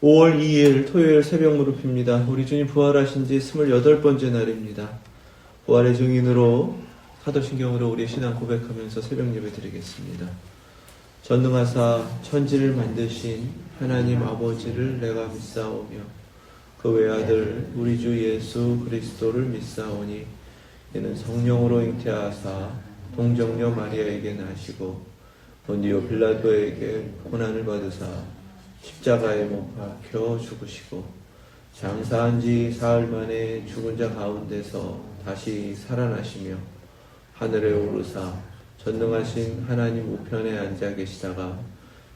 5월 2일 토요일 새벽 무릎입니다. 우리 주님 부활하신 지 28번째 날입니다. 부활의 증인으로 사도신경으로 우리의 신앙 고백하면서 새벽 예배 드리겠습니다. 전능하사 천지를 만드신 하나님 아버지를 내가 믿사오며 그 외아들 우리 주 예수 그리스도를 믿사오니 이는 성령으로 잉태하사 동정녀 마리아에게 나시고 본디오 빌라도에게 고난을 받으사 십자가에 못 박혀 죽으시고 장사한 지 사흘 만에 죽은 자 가운데서 다시 살아나시며 하늘에 오르사 전능하신 하나님 우편에 앉아 계시다가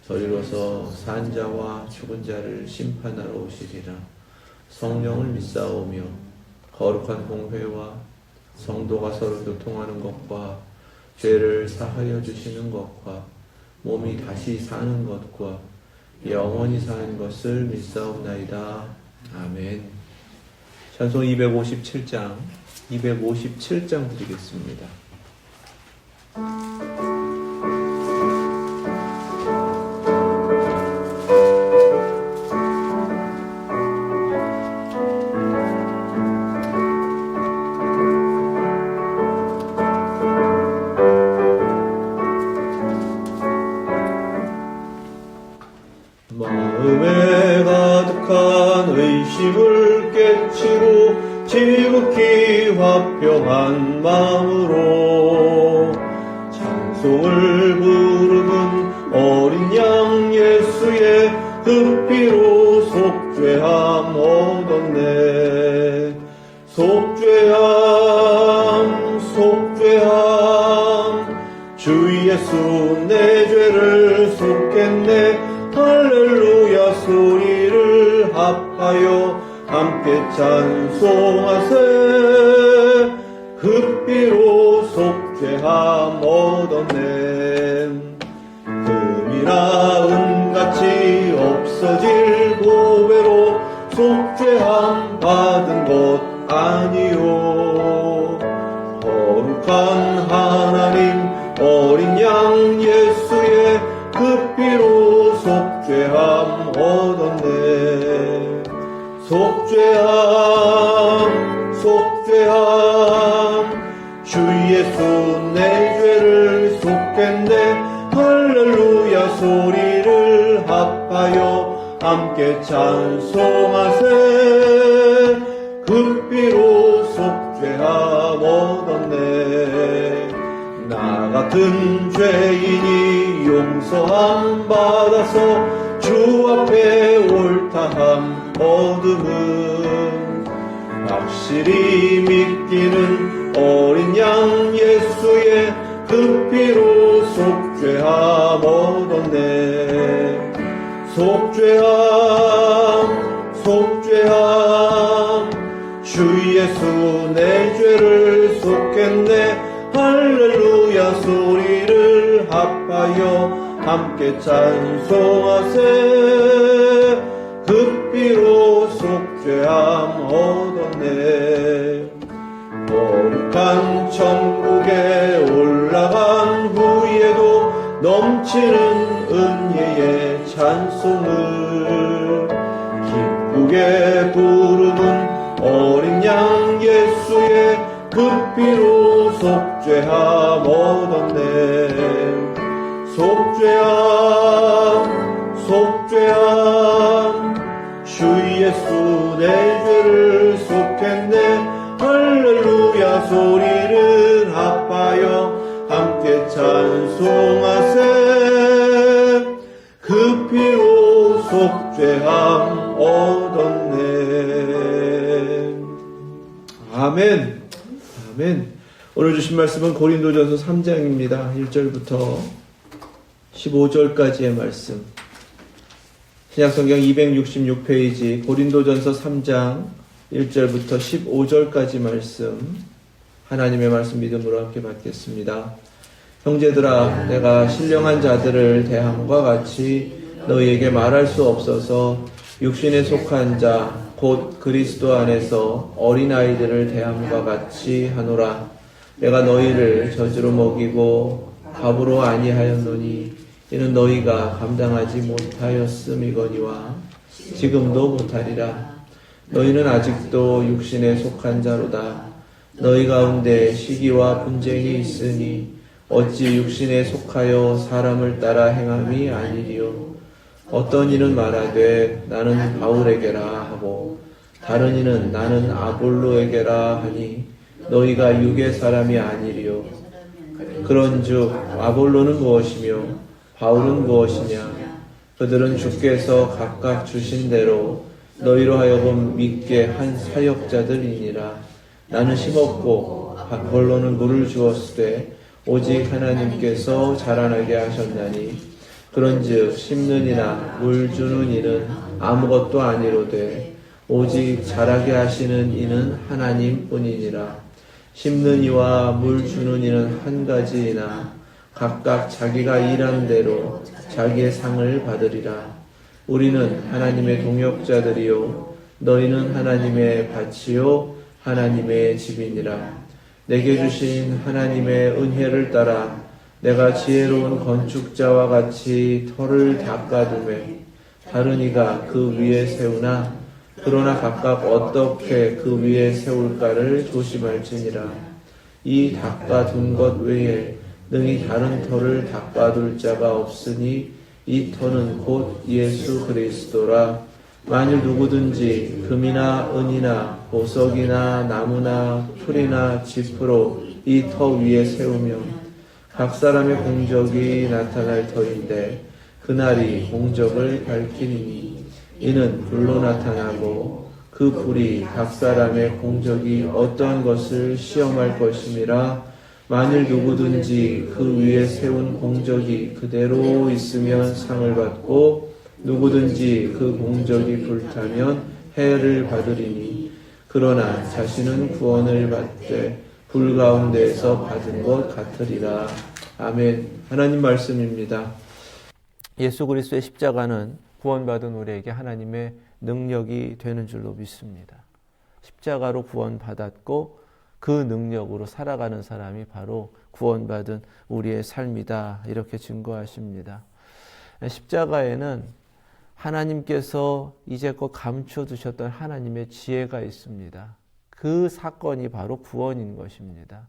저리로서 산 자와 죽은 자를 심판하러 오시리라. 성령을 믿사오며 거룩한 공회와 성도가 서로 교통하는 것과 죄를 사하여 주시는 것과 몸이 다시 사는 것과 영원히 사는 것을 믿사옵나이다. 아멘. 찬송 257장 드리겠습니다. 마음에 가득한 의심을 깨치고 지극히 화평한 마음으로 찬송을 부르는 어린 양 예수의 그 피로 속죄함 얻었네. 속죄함 주 예수 내 죄를 속겠네. 할렐루야 소리를 합하여 함께 찬송하세. 그 피로 속죄함 얻었네. 금이나 은같이 없어질 보배로 속죄함 받은 것 아니요. 거룩한 하나님 어린 양 예수의 그 피로 속죄함 얻었네. 속죄함 주 예수 내 죄를 속겠네. 할렐루야 소리를 합하여 함께 찬송하세. 그 피로 속죄함 얻었네. 나 같은 죄인이 용서함 받아서 주 앞에 옳다함 얻음은 확실히 믿기는 어린 양 예수의 그 피로 속죄함 얻었네. 속죄함 주 예수 내 죄를 속겠네. 할렐루야 소리를 합하여 함께 찬송하세. 그 피로 속죄함 얻었네. 거룩한 천국에 올라간 후에도 넘치는 은혜의 찬송을 기쁘게 부르는 어린 양 예수의 그 피로 속죄함 얻었네. 속죄함 주 예수 내 죄를 속했네. 할렐루야 소리를 합하여 함께 찬송하세. 그 피로 속죄함 얻었네. 아멘. 오늘 주신 말씀은 고린도전서 3장입니다. 1절부터 15절까지의 말씀. 신약성경 266페이지 고린도전서 3장 1절부터 15절까지 말씀, 하나님의 말씀 믿음으로 함께 받겠습니다. 형제들아, 내가 신령한 자들을 대함과 같이 너희에게 말할 수 없어서 육신에 속한 자 곧 그리스도 안에서 어린아이들을 대함과 같이 하노라. 내가 너희를 젖으로 먹이고 밥으로 아니하였노니 이는 너희가 감당하지 못하였음이거니와 지금도 못하리라. 너희는 아직도 육신에 속한 자로다. 너희 가운데 시기와 분쟁이 있으니 어찌 육신에 속하여 사람을 따라 행함이 아니리요. 어떤 이는 말하되 나는 바울에게라 하고 다른 이는 나는 아볼로에게라 하니 너희가 육의 사람이 아니리요. 그런즉 아볼로는 무엇이며 바울은 무엇이냐? 그들은 주께서 각각 주신 대로 너희로 하여금 믿게 한 사역자들이니라. 나는 심었고 아볼로는 물을 주었으되 오직 하나님께서 자라나게 하셨나니 그런즉 심는 이나 물 주는 이는 아무것도 아니로되 오직 자라게 하시는 이는 하나님뿐이니라. 심는 이와 물 주는 이는 한 가지이나 각각 자기가 일한 대로 자기의 상을 받으리라. 우리는 하나님의 동역자들이요 너희는 하나님의 밭이요 하나님의 집이니라. 내게 주신 하나님의 은혜를 따라 내가 지혜로운 건축자와 같이 터를 닦아두매 다른 이가 그 위에 세우나 그러나 각각 어떻게 그 위에 세울까를 조심할지니라. 이 닦아둔 것 외에 능히 다른 터를 닦아둘 자가 없으니 이 터는 곧 예수 그리스도라. 만일 누구든지 금이나 은이나 보석이나 나무나 풀이나 짚으로 이 터 위에 세우면 각 사람의 공적이 나타날 터인데 그날이 공적을 밝히리니 이는 불로 나타나고 그 불이 각 사람의 공적이 어떠한 것을 시험할 것임이라. 만일 누구든지 그 위에 세운 공적이 그대로 있으면 상을 받고 누구든지 그 공적이 불타면 해를 받으리니 그러나 자신은 구원을 받되 불 가운데에서 받은 것 같으리라. 아멘. 하나님 말씀입니다. 예수 그리스도의 십자가는 구원받은 우리에게 하나님의 능력이 되는 줄로 믿습니다. 십자가로 구원받았고 그 능력으로 살아가는 사람이 바로 구원받은 우리의 삶이다. 이렇게 증거하십니다. 십자가에는 하나님께서 이제껏 감춰두셨던 하나님의 지혜가 있습니다. 그 사건이 바로 구원인 것입니다.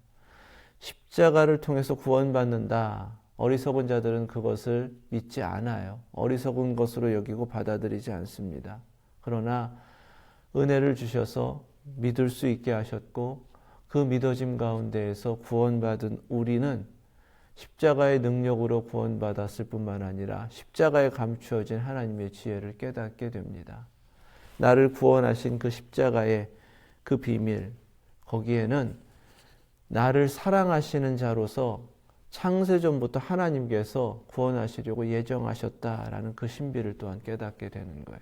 십자가를 통해서 구원받는다. 어리석은 자들은 그것을 믿지 않아요. 어리석은 것으로 여기고 받아들이지 않습니다. 그러나 은혜를 주셔서 믿을 수 있게 하셨고 그 믿어짐 가운데에서 구원받은 우리는 십자가의 능력으로 구원받았을 뿐만 아니라 십자가에 감추어진 하나님의 지혜를 깨닫게 됩니다. 나를 구원하신 그 십자가의 그 비밀, 거기에는 나를 사랑하시는 자로서 창세전부터 하나님께서 구원하시려고 예정하셨다라는 그 신비를 또한 깨닫게 되는 거예요.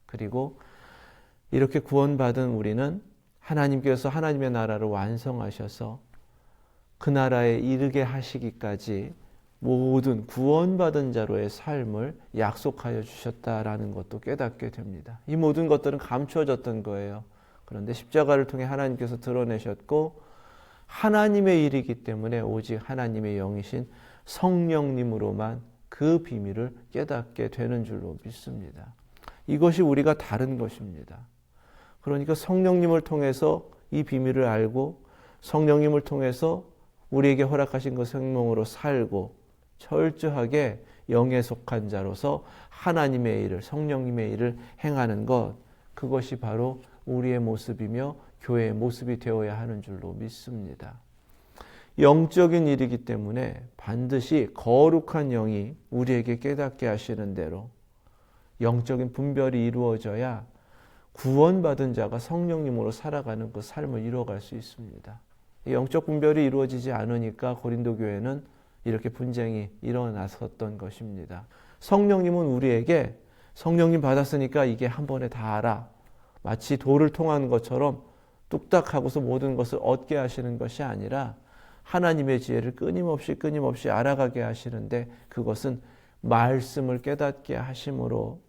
그리고 이렇게 구원받은 우리는 하나님께서 하나님의 나라를 완성하셔서 그 나라에 이르게 하시기까지 모든 구원받은 자로의 삶을 약속하여 주셨다라는 것도 깨닫게 됩니다. 이 모든 것들은 감추어졌던 거예요. 그런데 십자가를 통해 하나님께서 드러내셨고 하나님의 일이기 때문에 오직 하나님의 영이신 성령님으로만 그 비밀을 깨닫게 되는 줄로 믿습니다. 이것이 우리가 다른 것입니다. 그러니까 성령님을 통해서 이 비밀을 알고 성령님을 통해서 우리에게 허락하신 그 생명으로 살고 철저하게 영에 속한 자로서 하나님의 일을, 성령님의 일을 행하는 것, 그것이 바로 우리의 모습이며 교회의 모습이 되어야 하는 줄로 믿습니다. 영적인 일이기 때문에 반드시 거룩한 영이 우리에게 깨닫게 하시는 대로 영적인 분별이 이루어져야 구원받은 자가 성령님으로 살아가는 그 삶을 이루어갈 수 있습니다. 영적 분별이 이루어지지 않으니까 고린도 교회는 이렇게 분쟁이 일어났었던 것입니다. 성령님은 우리에게 성령님 받았으니까 이게 한 번에 다 알아. 마치 돌을 통하는 것처럼 뚝딱 하고서 모든 것을 얻게 하시는 것이 아니라 하나님의 지혜를 끊임없이 알아가게 하시는데 그것은 말씀을 깨닫게 하심으로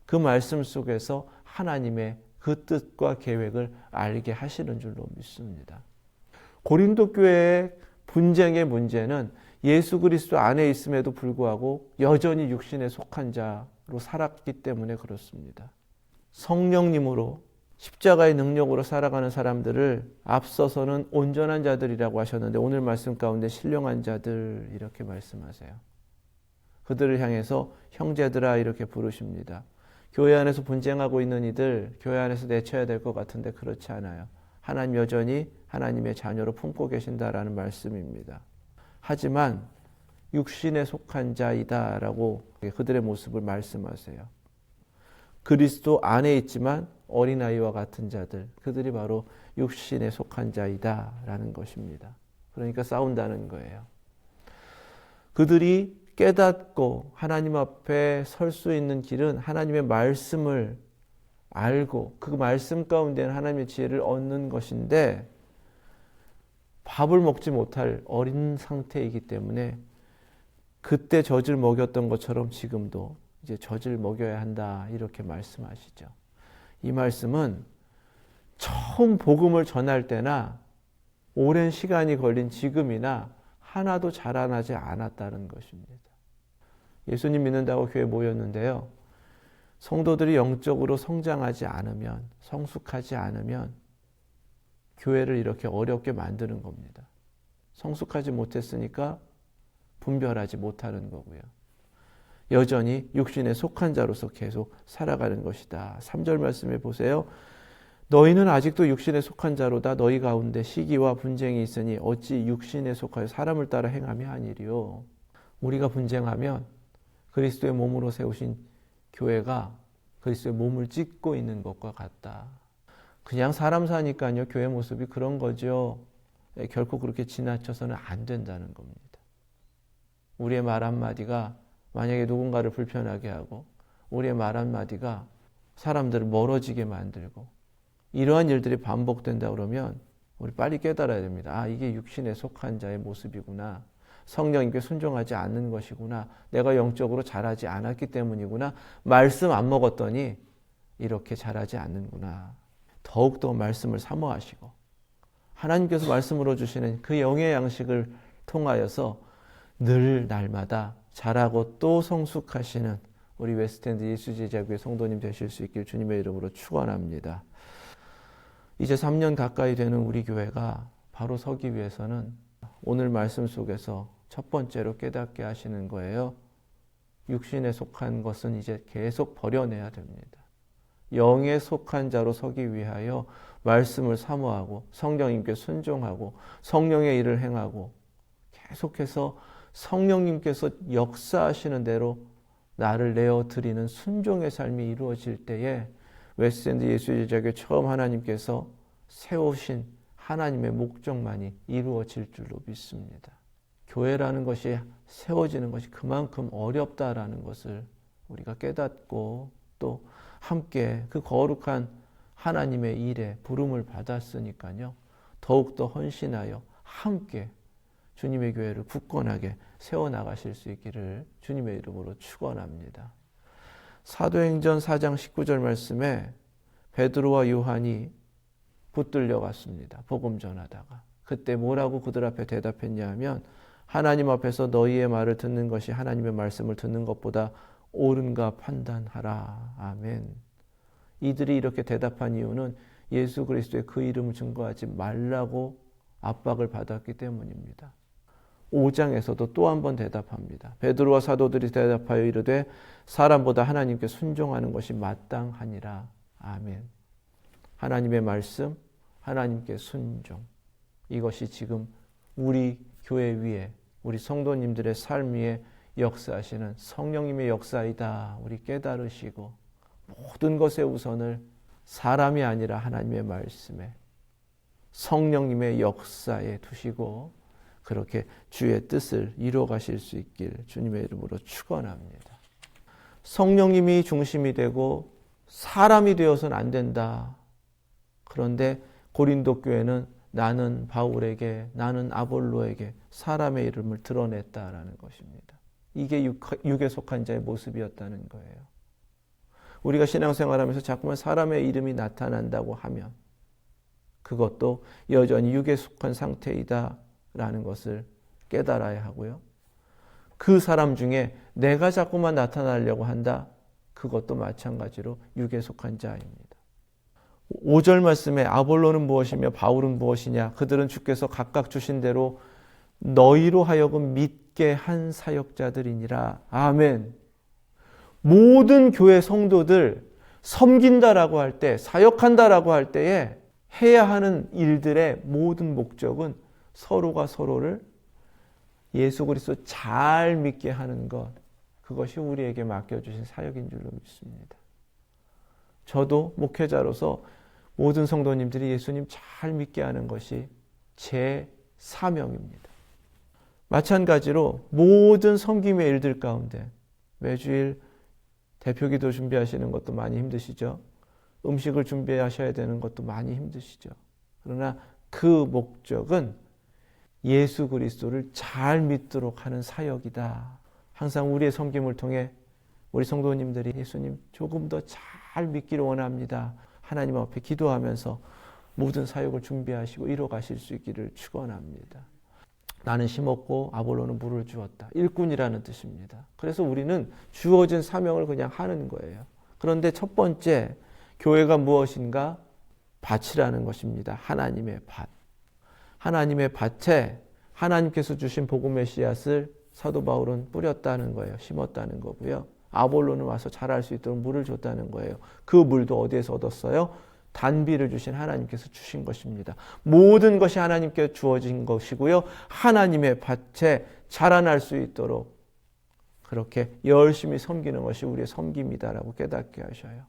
그 말씀 속에서 하나님의 그 뜻과 계획을 알게 하시는 줄로 믿습니다. 고린도 교회의 분쟁의 문제는 예수 그리스도 안에 있음에도 불구하고 여전히 육신에 속한 자로 살았기 때문에 그렇습니다. 성령님으로 십자가의 능력으로 살아가는 사람들을 앞서서는 온전한 자들이라고 하셨는데 오늘 말씀 가운데 신령한 자들 이렇게 말씀하세요. 그들을 향해서 형제들아 이렇게 부르십니다. 교회 안에서 분쟁하고 있는 이들 교회 안에서 내쳐야 될 것 같은데 그렇지 않아요. 하나님 여전히 하나님의 자녀로 품고 계신다라는 말씀입니다. 하지만 육신에 속한 자이다라고 그들의 모습을 말씀하세요. 그리스도 안에 있지만 어린아이와 같은 자들, 그들이 바로 육신에 속한 자이다라는 것입니다. 그러니까 싸운다는 거예요. 그들이 깨닫고 하나님 앞에 설 수 있는 길은 하나님의 말씀을 알고 그 말씀 가운데는 하나님의 지혜를 얻는 것인데 밥을 먹지 못할 어린 상태이기 때문에 그때 젖을 먹였던 것처럼 지금도 이제 젖을 먹여야 한다 이렇게 말씀하시죠. 이 말씀은 처음 복음을 전할 때나 오랜 시간이 걸린 지금이나 하나도 자라나지 않았다는 것입니다. 예수님 믿는다고 교회에 모였는데요. 성도들이 영적으로 성장하지 않으면, 성숙하지 않으면 교회를 이렇게 어렵게 만드는 겁니다. 성숙하지 못했으니까 분별하지 못하는 거고요. 여전히 육신에 속한 자로서 계속 살아가는 것이다. 3절 말씀에 보세요. 너희는 아직도 육신에 속한 자로다. 너희 가운데 시기와 분쟁이 있으니 어찌 육신에 속하여 사람을 따라 행하며 하니리요. 우리가 분쟁하면 그리스도의 몸으로 세우신 교회가 그리스도의 몸을 찢고 있는 것과 같다. 그냥 사람 사니까요. 교회 모습이 그런 거죠. 결코 그렇게 지나쳐서는 안 된다는 겁니다. 우리의 말 한마디가 만약에 누군가를 불편하게 하고 우리의 말 한마디가 사람들을 멀어지게 만들고 이러한 일들이 반복된다 그러면 우리 빨리 깨달아야 됩니다. 아, 이게 육신에 속한 자의 모습이구나. 성령님께 순종하지 않는 것이구나. 내가 영적으로 자라지 않았기 때문이구나. 말씀 안 먹었더니 이렇게 자라지 않는구나. 더욱더 말씀을 사모하시고 하나님께서 말씀으로 주시는 그 영의 양식을 통하여서 늘 날마다 자라고 또 성숙하시는 우리 웨스트엔드 예수제자교회 성도님 되실 수 있길 주님의 이름으로 축원합니다. 이제 3년 가까이 되는 우리 교회가 바로 서기 위해서는 오늘 말씀 속에서 첫 번째로 깨닫게 하시는 거예요. 육신에 속한 것은 이제 계속 버려내야 됩니다. 영에 속한 자로 서기 위하여 말씀을 사모하고 성령님께 순종하고 성령의 일을 행하고 계속해서 성령님께서 역사하시는 대로 나를 내어드리는 순종의 삶이 이루어질 때에 웨스트엔드 예수제자교회 처음 하나님께서 세우신 하나님의 목적만이 이루어질 줄로 믿습니다. 교회라는 것이 세워지는 것이 그만큼 어렵다라는 것을 우리가 깨닫고 또 함께 그 거룩한 하나님의 일에 부름을 받았으니까요. 더욱더 헌신하여 함께 주님의 교회를 굳건하게 세워나가실 수 있기를 주님의 이름으로 축원합니다. 사도행전 4장 19절 말씀에 베드로와 요한이 붙들려 갔습니다. 복음 전하다가. 그때 뭐라고 그들 앞에 대답했냐 하면 하나님 앞에서 너희의 말을 듣는 것이 하나님의 말씀을 듣는 것보다 옳은가 판단하라. 아멘. 이들이 이렇게 대답한 이유는 예수 그리스도의 그 이름을 증거하지 말라고 압박을 받았기 때문입니다. 5장에서도 또 한 번 대답합니다. 베드로와 사도들이 대답하여 이르되 사람보다 하나님께 순종하는 것이 마땅하니라. 아멘. 하나님의 말씀, 하나님께 순종. 이것이 지금 우리 교회 위에 우리 성도님들의 삶 위에 역사하시는 성령님의 역사이다. 우리 깨달으시고 모든 것의 우선을 사람이 아니라 하나님의 말씀에 성령님의 역사에 두시고 그렇게 주의 뜻을 이루어 가실 수 있길 주님의 이름으로 축원합니다. 성령님이 중심이 되고 사람이 되어서는 안 된다. 그런데 고린도 교회는 나는 바울에게 나는 아볼로에게 사람의 이름을 드러냈다라는 것입니다. 이게 육에 속한 자의 모습이었다는 거예요. 우리가 신앙생활하면서 자꾸만 사람의 이름이 나타난다고 하면 그것도 여전히 육에 속한 상태이다라는 것을 깨달아야 하고요. 그 사람 중에 내가 자꾸만 나타나려고 한다. 그것도 마찬가지로 육에 속한 자입니다. 5절 말씀에 아볼로는 무엇이며 바울은 무엇이냐? 그들은 주께서 각각 주신 대로 너희로 하여금 믿게 한 사역자들이니라. 아멘. 모든 교회 성도들 섬긴다라고 할 때, 사역한다라고 할 때에 해야 하는 일들의 모든 목적은 서로가 서로를 예수 그리스도 잘 믿게 하는 것, 그것이 우리에게 맡겨주신 사역인 줄로 믿습니다. 저도 목회자로서 모든 성도님들이 예수님 잘 믿게 하는 것이 제 사명입니다. 마찬가지로 모든 섬김의 일들 가운데 매주일 대표기도 준비하시는 것도 많이 힘드시죠? 음식을 준비하셔야 되는 것도 많이 힘드시죠? 그러나 그 목적은 예수 그리스도를 잘 믿도록 하는 사역이다. 항상 우리의 섬김을 통해 우리 성도님들이 예수님 조금 더 잘 믿기를 원합니다. 하나님 앞에 기도하면서 모든 사역을 준비하시고 이뤄가실 수 있기를 축원합니다. 나는 심었고 아볼로는 물을 주었다. 일꾼이라는 뜻입니다. 그래서 우리는 주어진 사명을 그냥 하는 거예요. 그런데 첫 번째 교회가 무엇인가? 밭이라는 것입니다. 하나님의 밭. 하나님의 밭에 하나님께서 주신 복음의 씨앗을 사도 바울은 뿌렸다는 거예요. 심었다는 거고요. 아볼로는 와서 자랄 수 있도록 물을 줬다는 거예요. 그 물도 어디에서 얻었어요? 단비를 주신 하나님께서 주신 것입니다. 모든 것이 하나님께 주어진 것이고요. 하나님의 밭에 자라날 수 있도록 그렇게 열심히 섬기는 것이 우리의 섬김이다라고 깨닫게 하셔요.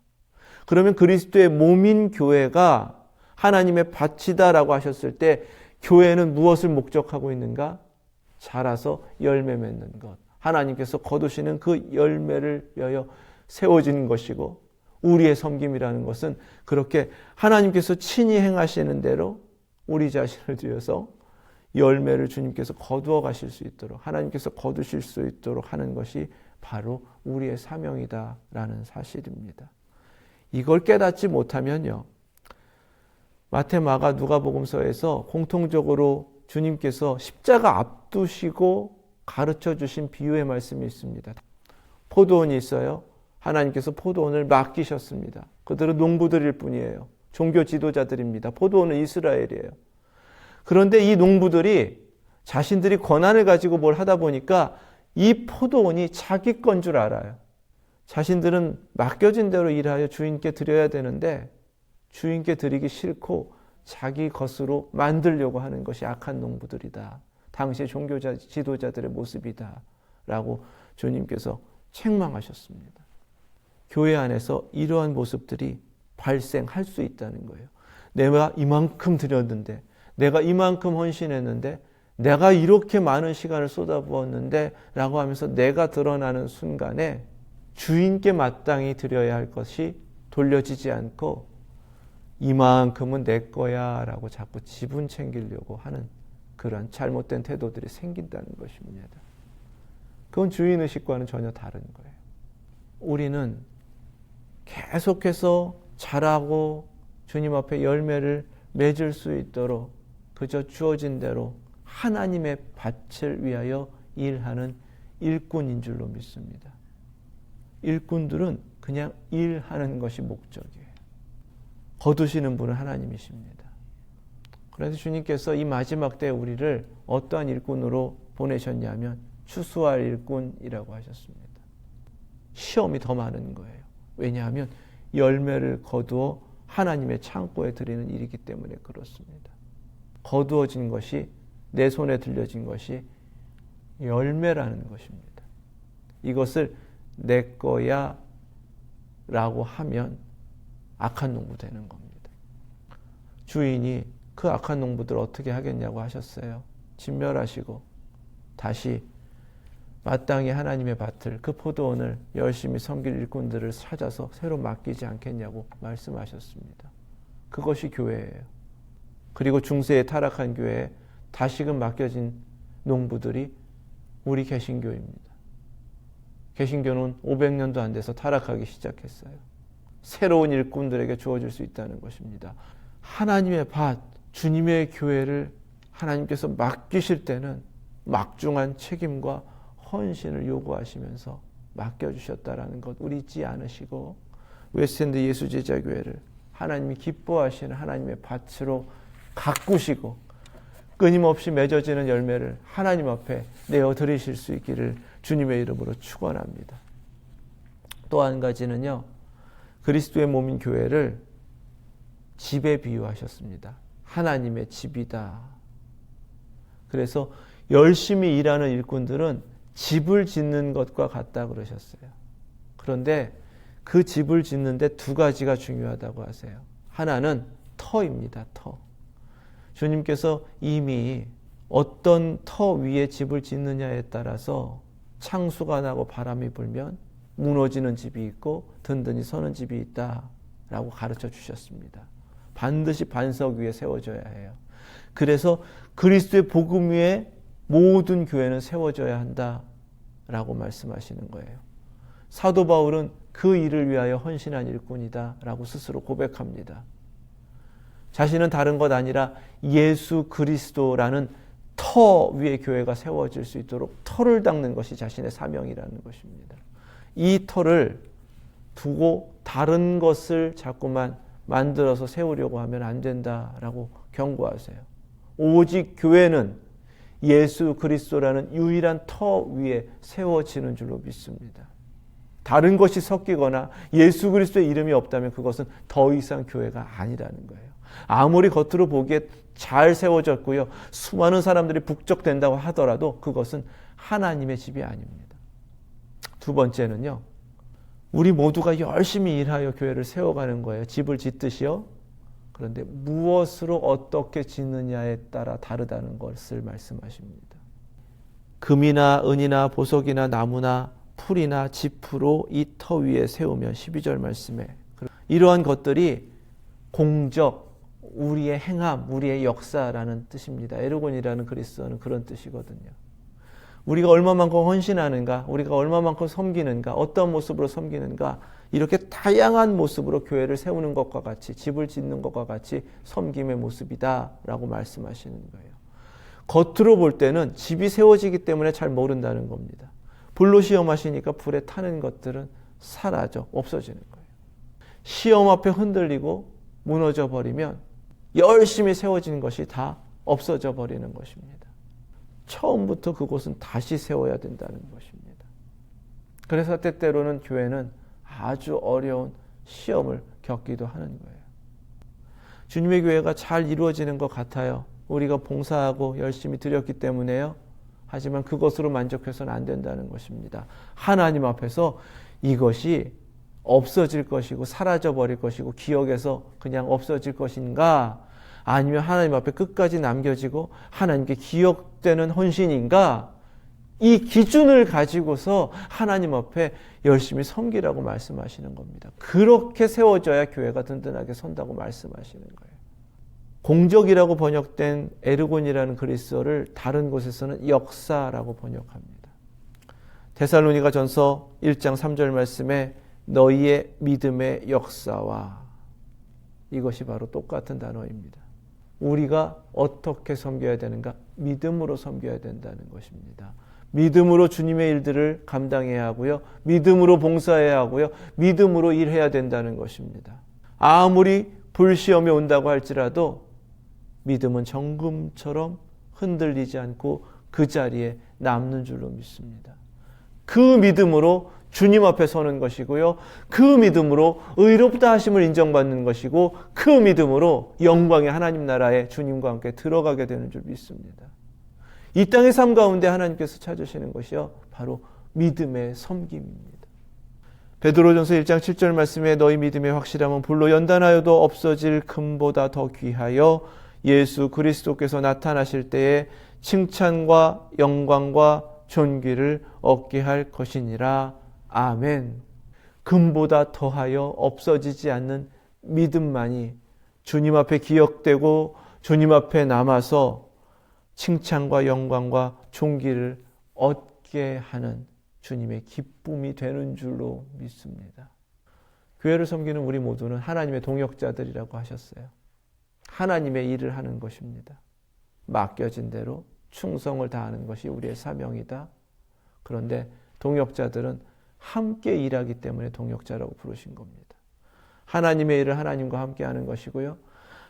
그러면 그리스도의 몸인 교회가 하나님의 밭이다라고 하셨을 때 교회는 무엇을 목적하고 있는가? 자라서 열매 맺는 것. 하나님께서 거두시는 그 열매를 위하여 세워진 것이고 우리의 섬김이라는 것은 그렇게 하나님께서 친히 행하시는 대로 우리 자신을 들여서 열매를 주님께서 거두어 가실 수 있도록 하나님께서 거두실 수 있도록 하는 것이 바로 우리의 사명이다라는 사실입니다. 이걸 깨닫지 못하면요. 마태, 마가, 누가복음서에서 공통적으로 주님께서 십자가 앞두시고 가르쳐 주신 비유의 말씀이 있습니다. 포도원이 있어요. 하나님께서 포도원을 맡기셨습니다. 그들은 농부들일 뿐이에요. 종교 지도자들입니다. 포도원은 이스라엘이에요. 그런데 이 농부들이 자신들이 권한을 가지고 뭘 하다 보니까 이 포도원이 자기 건 줄 알아요. 자신들은 맡겨진 대로 일하여 주인께 드려야 되는데 주인께 드리기 싫고 자기 것으로 만들려고 하는 것이 악한 농부들이다. 당시의 종교 지도자들의 모습이다. 라고 주님께서 책망하셨습니다. 교회 안에서 이러한 모습들이 발생할 수 있다는 거예요. 내가 이만큼 드렸는데, 내가 이만큼 헌신했는데, 내가 이렇게 많은 시간을 쏟아부었는데 라고 하면서 내가 드러나는 순간에 주인께 마땅히 드려야 할 것이 돌려지지 않고 이만큼은 내 거야 라고 자꾸 지분 챙기려고 하는 그런 잘못된 태도들이 생긴다는 것입니다. 그건 주인의식과는 전혀 다른 거예요. 우리는 계속해서 자라고 주님 앞에 열매를 맺을 수 있도록 그저 주어진 대로 하나님의 밭을 위하여 일하는 일꾼인 줄로 믿습니다. 일꾼들은 그냥 일하는 것이 목적이에요. 거두시는 분은 하나님이십니다. 그래서 주님께서 이 마지막 때 우리를 어떠한 일꾼으로 보내셨냐면 추수할 일꾼이라고 하셨습니다. 시험이 더 많은 거예요. 왜냐하면 열매를 거두어 하나님의 창고에 드리는 일이기 때문에 그렇습니다. 거두어진 것이 내 손에 들려진 것이 열매라는 것입니다. 이것을 내 거야 라고 하면 악한 농부 되는 겁니다. 주인이 그 악한 농부들 어떻게 하겠냐고 하셨어요. 진멸하시고 다시 마땅히 하나님의 밭을 그 포도원을 열심히 섬길 일꾼들을 찾아서 새로 맡기지 않겠냐고 말씀하셨습니다. 그것이 교회예요. 그리고 중세에 타락한 교회에 다시금 맡겨진 농부들이 우리 개신교입니다. 개신교는 500년도 안 돼서 타락하기 시작했어요. 새로운 일꾼들에게 주어질 수 있다는 것입니다. 하나님의 밭, 주님의 교회를 하나님께서 맡기실 때는 막중한 책임과 헌신을 요구하시면서 맡겨주셨다라는 것 우리 잊지 않으시고 웨스트엔드 예수제자교회를 하나님이 기뻐하시는 하나님의 밭으로 가꾸시고 끊임없이 맺어지는 열매를 하나님 앞에 내어드리실 수 있기를 주님의 이름으로 축원합니다. 또 한 가지는요, 그리스도의 몸인 교회를 집에 비유하셨습니다. 하나님의 집이다. 그래서 열심히 일하는 일꾼들은 집을 짓는 것과 같다 그러셨어요. 그런데 그 집을 짓는데 두 가지가 중요하다고 하세요. 하나는 터입니다. 터. 주님께서 이미 어떤 터 위에 집을 짓느냐에 따라서 창수가 나고 바람이 불면 무너지는 집이 있고 든든히 서는 집이 있다라고 가르쳐 주셨습니다. 반드시 반석 위에 세워져야 해요. 그래서 그리스도의 복음 위에 모든 교회는 세워져야 한다라고 말씀하시는 거예요. 사도 바울은 그 일을 위하여 헌신한 일꾼이다라고 스스로 고백합니다. 자신은 다른 것 아니라 예수 그리스도라는 터 위에 교회가 세워질 수 있도록 터를 닦는 것이 자신의 사명이라는 것입니다. 이 터를 두고 다른 것을 자꾸만 만들어서 세우려고 하면 안 된다라고 경고하세요. 오직 교회는 예수 그리스도라는 유일한 터 위에 세워지는 줄로 믿습니다. 다른 것이 섞이거나 예수 그리스도의 이름이 없다면 그것은 더 이상 교회가 아니라는 거예요. 아무리 겉으로 보기에 잘 세워졌고요, 수많은 사람들이 북적된다고 하더라도 그것은 하나님의 집이 아닙니다. 두 번째는요, 우리 모두가 열심히 일하여 교회를 세워가는 거예요. 집을 짓듯이요. 그런데 무엇으로 어떻게 짓느냐에 따라 다르다는 것을 말씀하십니다. 금이나 은이나 보석이나 나무나 풀이나 지프로 이 터 위에 세우면 12절 말씀에 이러한 것들이 공적, 우리의 행함, 우리의 역사라는 뜻입니다. 에르곤이라는 그리스어는 그런 뜻이거든요. 우리가 얼마만큼 헌신하는가, 우리가 얼마만큼 섬기는가, 어떤 모습으로 섬기는가, 이렇게 다양한 모습으로 교회를 세우는 것과 같이, 집을 짓는 것과 같이 섬김의 모습이다라고 말씀하시는 거예요. 겉으로 볼 때는 집이 세워지기 때문에 잘 모른다는 겁니다. 불로 시험하시니까 불에 타는 것들은 사라져, 없어지는 거예요. 시험 앞에 흔들리고 무너져 버리면 열심히 세워진 것이 다 없어져 버리는 것입니다. 처음부터 그곳은 다시 세워야 된다는 것입니다. 그래서 때때로는 교회는 아주 어려운 시험을 겪기도 하는 거예요. 주님의 교회가 잘 이루어지는 것 같아요. 우리가 봉사하고 열심히 드렸기 때문에요. 하지만 그것으로 만족해서는 안 된다는 것입니다. 하나님 앞에서 이것이 없어질 것이고 사라져버릴 것이고 기억에서 그냥 없어질 것인가, 아니면 하나님 앞에 끝까지 남겨지고 하나님께 기억되는 헌신인가, 이 기준을 가지고서 하나님 앞에 열심히 섬기라고 말씀하시는 겁니다. 그렇게 세워져야 교회가 든든하게 선다고 말씀하시는 거예요. 공적이라고 번역된 에르곤이라는 그리스어를 다른 곳에서는 역사라고 번역합니다. 데살로니가 전서 1장 3절 말씀에 너희의 믿음의 역사와, 이것이 바로 똑같은 단어입니다. 우리가 어떻게 섬겨야 되는가? 믿음으로 섬겨야 된다는 것입니다. 믿음으로 주님의 일들을 감당해야 하고요, 믿음으로 봉사해야 하고요, 믿음으로 일해야 된다는 것입니다. 아무리 불시험이 온다고 할지라도 믿음은 정금처럼 흔들리지 않고 그 자리에 남는 줄로 믿습니다. 그 믿음으로 주님 앞에 서는 것이고요, 그 믿음으로 의롭다 하심을 인정받는 것이고, 그 믿음으로 영광의 하나님 나라에 주님과 함께 들어가게 되는 줄 믿습니다. 이 땅의 삶 가운데 하나님께서 찾으시는 것이요, 바로 믿음의 섬김입니다. 베드로전서 1장 7절 말씀에 너희 믿음의 확실함은 불로 연단하여도 없어질 금보다 더 귀하여 예수 그리스도께서 나타나실 때에 칭찬과 영광과 존귀를 얻게 할 것이니라. 아멘. 금보다 더하여 없어지지 않는 믿음만이 주님 앞에 기억되고 주님 앞에 남아서 칭찬과 영광과 존귀를 얻게 하는 주님의 기쁨이 되는 줄로 믿습니다. 교회를 섬기는 우리 모두는 하나님의 동역자들이라고 하셨어요. 하나님의 일을 하는 것입니다. 맡겨진 대로 충성을 다하는 것이 우리의 사명이다. 그런데 동역자들은 함께 일하기 때문에 동역자라고 부르신 겁니다. 하나님의 일을 하나님과 함께 하는 것이고요.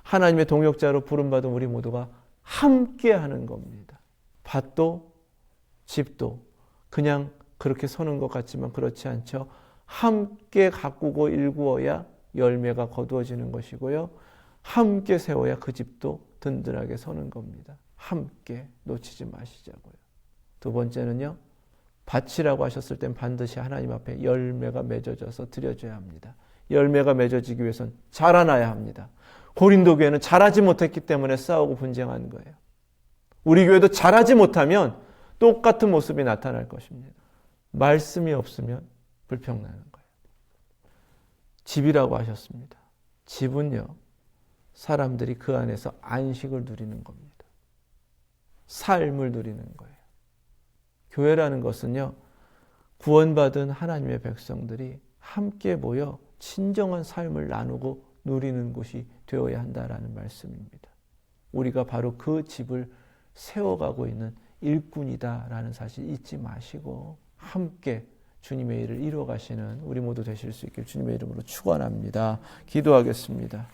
하나님의 동역자로 부름받은 우리 모두가 함께 하는 겁니다. 밭도 집도 그냥 그렇게 서는 것 같지만 그렇지 않죠. 함께 가꾸고 일구어야 열매가 거두어지는 것이고요. 함께 세워야 그 집도 든든하게 서는 겁니다. 함께 놓치지 마시자고요. 두 번째는요. 밭이라고 하셨을 땐 반드시 하나님 앞에 열매가 맺어져서 드려져야 합니다. 열매가 맺어지기 위해선 자라나야 합니다. 고린도 교회는 자라지 못했기 때문에 싸우고 분쟁한 거예요. 우리 교회도 자라지 못하면 똑같은 모습이 나타날 것입니다. 말씀이 없으면 불평나는 거예요. 집이라고 하셨습니다. 집은요, 사람들이 그 안에서 안식을 누리는 겁니다. 삶을 누리는 거예요. 교회라는 것은요, 구원받은 하나님의 백성들이 함께 모여 진정한 삶을 나누고 누리는 곳이 되어야 한다라는 말씀입니다. 우리가 바로 그 집을 세워가고 있는 일꾼이다라는 사실 잊지 마시고 함께 주님의 일을 이루어가시는 우리 모두 되실 수 있길 주님의 이름으로 축원합니다. 기도하겠습니다.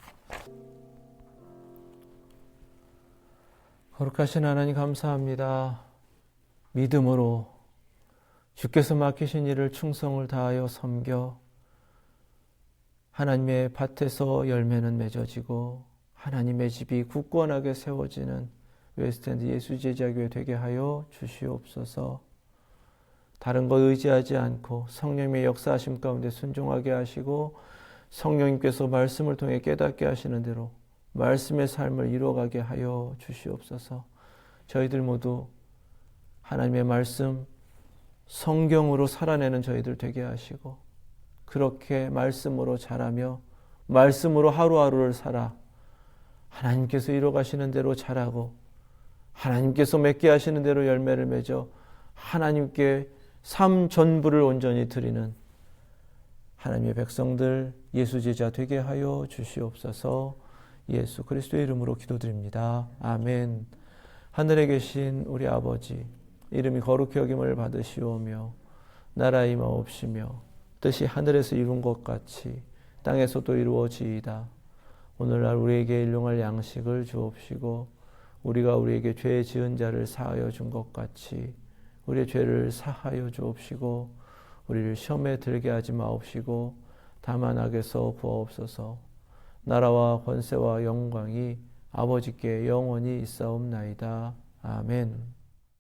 거룩하신 하나님 감사합니다. 믿음으로 주께서 맡기신 일을 충성을 다하여 섬겨 하나님의 밭에서 열매는 맺어지고 하나님의 집이 굳건하게 세워지는 웨스트엔드 예수제자교회 되게 하여 주시옵소서. 다른 것 의지하지 않고 성령님의 역사하심 가운데 순종하게 하시고 성령님께서 말씀을 통해 깨닫게 하시는 대로 말씀의 삶을 이루어가게 하여 주시옵소서. 저희들 모두 하나님의 말씀 성경으로 살아내는 저희들 되게 하시고 그렇게 말씀으로 자라며 말씀으로 하루하루를 살아 하나님께서 이루어가시는 대로 자라고 하나님께서 맺게 하시는 대로 열매를 맺어 하나님께 삶 전부를 온전히 드리는 하나님의 백성들 예수 제자 되게 하여 주시옵소서. 예수 그리스도의 이름으로 기도드립니다. 아멘. 하늘에 계신 우리 아버지 이름이 거룩히 여김을 받으시오며 나라 임하옵시며 뜻이 하늘에서 이룬 것 같이 땅에서도 이루어지이다. 오늘날 우리에게 일용할 양식을 주옵시고 우리가 우리에게 죄 지은 자를 사하여 준 것 같이 우리의 죄를 사하여 주옵시고 우리를 시험에 들게 하지 마옵시고 다만 악에서 구하옵소서. 나라와 권세와 영광이 아버지께 영원히 있사옵나이다. 아멘.